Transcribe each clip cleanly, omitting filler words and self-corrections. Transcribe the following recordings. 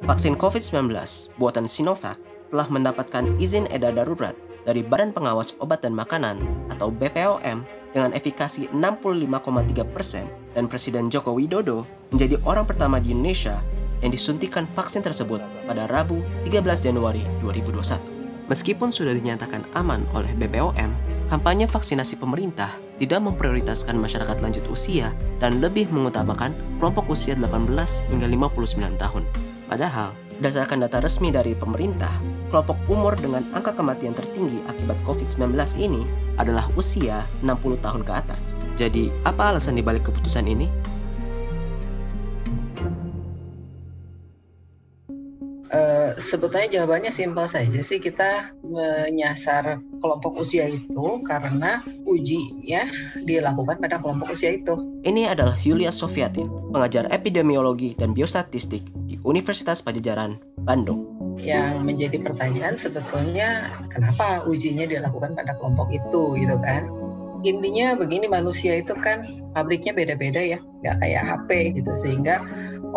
Vaksin COVID-19 buatan Sinovac telah mendapatkan izin edar darurat dari Badan Pengawas Obat dan Makanan atau BPOM dengan efikasi 65,3% dan Presiden Joko Widodo menjadi orang pertama di Indonesia yang disuntikan vaksin tersebut pada Rabu 13 Januari 2021. Meskipun sudah dinyatakan aman oleh BPOM, kampanye vaksinasi pemerintah tidak memprioritaskan masyarakat lanjut usia dan lebih mengutamakan kelompok usia 18 hingga 59 tahun. Padahal, berdasarkan data resmi dari pemerintah, kelompok umur dengan angka kematian tertinggi akibat COVID-19 ini adalah usia 60 tahun ke atas. Jadi, apa alasan dibalik keputusan ini? Sebetulnya jawabannya simpel saja sih, kita menyasar kelompok usia itu karena uji ya dilakukan pada kelompok usia itu. Ini adalah Yulia Sofiatin, pengajar epidemiologi dan biostatistik di Universitas Padjadjaran, Bandung. Yang menjadi pertanyaan sebetulnya kenapa ujinya dilakukan pada kelompok itu gitu kan. Intinya begini, manusia itu kan pabriknya beda-beda ya, nggak kayak HP gitu, sehingga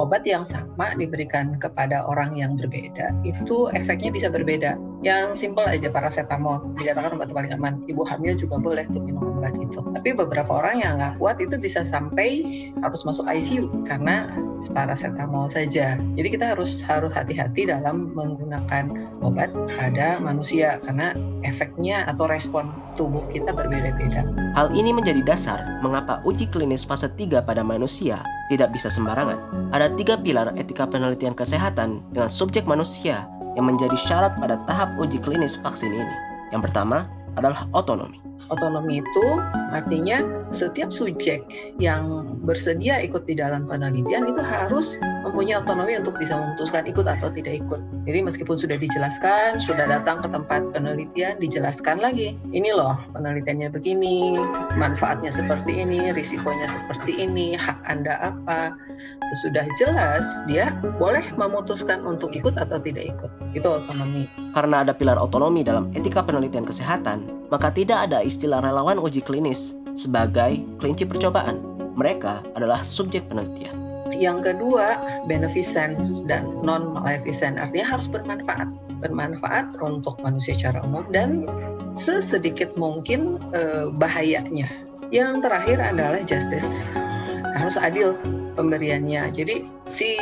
obat yang sama diberikan kepada orang yang berbeda itu efeknya bisa berbeda. Yang simpel aja, paracetamol dikatakan obat paling aman, ibu hamil juga boleh tuh minum obat itu. Tapi beberapa orang yang nggak kuat itu bisa sampai harus masuk ICU karena paracetamol saja. Jadi kita harus hati-hati dalam menggunakan obat pada manusia karena efeknya atau respon tubuh kita berbeda-beda. Hal ini menjadi dasar mengapa uji klinis fase 3 pada manusia tidak bisa sembarangan. Ada 3 pilar etika penelitian kesehatan dengan subjek manusia yang menjadi syarat pada tahap uji klinis vaksin ini. Yang pertama adalah otonomi. Otonomi itu artinya setiap subjek yang bersedia ikut di dalam penelitian itu harus mempunyai otonomi untuk bisa memutuskan ikut atau tidak ikut. Jadi meskipun sudah dijelaskan, sudah datang ke tempat penelitian, dijelaskan lagi, ini loh penelitiannya begini, manfaatnya seperti ini, risikonya seperti ini, hak Anda apa. Sesudah jelas, dia boleh memutuskan untuk ikut atau tidak ikut. Itu otonomi. Karena ada pilar otonomi dalam etika penelitian kesehatan, maka tidak ada istilah relawan uji klinis sebagai kelinci percobaan. Mereka adalah subjek penelitian. Yang kedua, beneficent dan non-maleficent, artinya harus bermanfaat. Bermanfaat untuk manusia secara umum dan sesedikit mungkin bahayanya. Yang terakhir adalah justice. Harus adil pemberiannya. Jadi si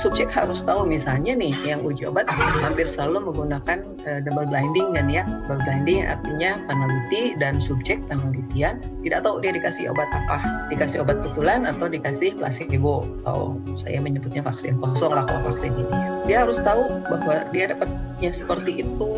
subjek harus tahu, misalnya nih yang uji obat hampir selalu menggunakan double blinding kan ya. Double blinding artinya peneliti dan subjek penelitian tidak tahu dia dikasih obat apa, dikasih obat betulan atau dikasih placebo, atau saya menyebutnya vaksin kosong lah kalau vaksin ini. Dia harus tahu bahwa dia dapatnya seperti itu,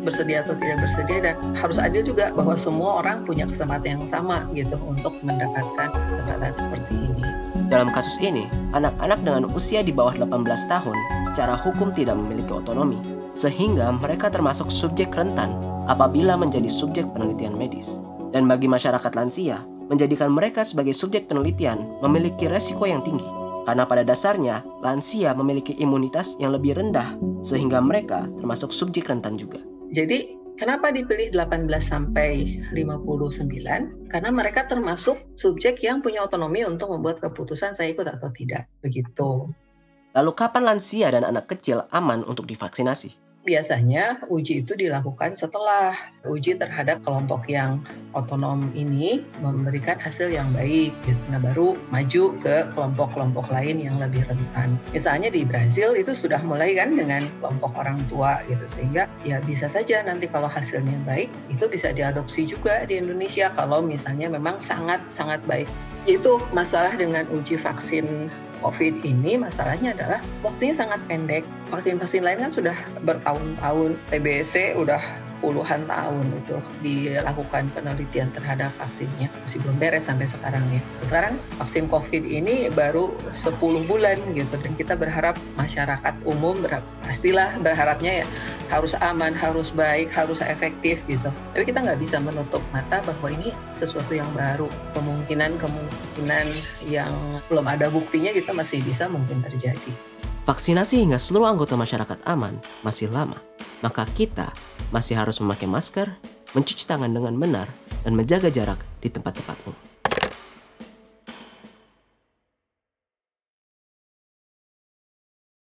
bersedia atau tidak bersedia, dan harus adil juga bahwa semua orang punya kesempatan yang sama gitu untuk mendapatkan kesempatan seperti ini. Dalam kasus ini, anak-anak dengan usia di bawah 18 tahun secara hukum tidak memiliki otonomi, sehingga mereka termasuk subjek rentan apabila menjadi subjek penelitian medis. Dan bagi masyarakat lansia, menjadikan mereka sebagai subjek penelitian memiliki resiko yang tinggi, karena pada dasarnya lansia memiliki imunitas yang lebih rendah, sehingga mereka termasuk subjek rentan juga. Jadi kenapa dipilih 18 sampai 59? Karena mereka termasuk subjek yang punya otonomi untuk membuat keputusan saya ikut atau tidak. Begitu. Lalu kapan lansia dan anak kecil aman untuk divaksinasi? Biasanya uji itu dilakukan setelah uji terhadap kelompok yang otonom ini memberikan hasil yang baik, gitu. Nah baru maju ke kelompok-kelompok lain yang lebih rentan. Misalnya di Brazil itu sudah mulai kan dengan kelompok orang tua gitu, sehingga ya bisa saja nanti kalau hasilnya baik itu bisa diadopsi juga di Indonesia kalau misalnya memang sangat-sangat baik. Itu masalah dengan uji vaksin COVID ini, masalahnya adalah waktunya sangat pendek. Vaksin-vaksin lain kan sudah bertahun-tahun, TBC udah puluhan tahun itu dilakukan penelitian terhadap vaksinnya. Masih belum beres sampai sekarang ya. Sekarang vaksin COVID ini baru 10 bulan gitu, dan kita berharap masyarakat umum pastilah berharapnya ya harus aman, harus baik, harus efektif gitu. Tapi kita nggak bisa menutup mata bahwa ini sesuatu yang baru. Kemungkinan yang belum ada buktinya kita masih bisa mungkin terjadi. Vaksinasi hingga seluruh anggota masyarakat aman masih lama, maka kita masih harus memakai masker, mencuci tangan dengan benar, dan menjaga jarak di tempat-tempat umum.